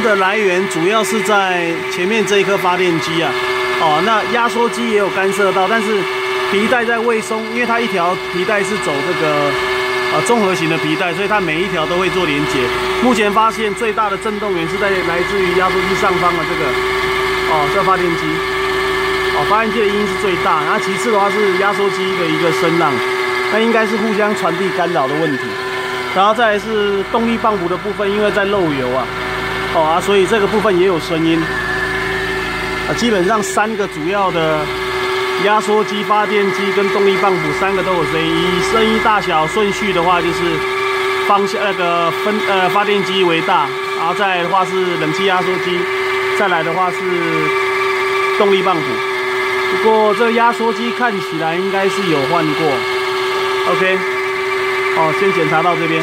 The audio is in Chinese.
的来源主要是在前面这一颗发电机啊，哦，那压缩机也有干涉到，但是皮带在未松，因为它一条皮带是走这个综合型的皮带，所以它每一条都会做连接。目前发现最大的振动源是来自于压缩机上方的这个这发电机，发电机的音是最大，然后其次的话是压缩机的一个声浪，那应该是互相传递干扰的问题。然后再来是动力泵浦的部分，因为在漏油啊，所以这个部分也有声音。基本上3个主要的压缩机、发电机跟动力泵浦3个都有声音。以声音大小顺序的话，就是方向发电机为大，然后再来的话是冷气压缩机，再来的话是动力泵浦。不过这压缩机看起来应该是有换过。OK。先检查到这边。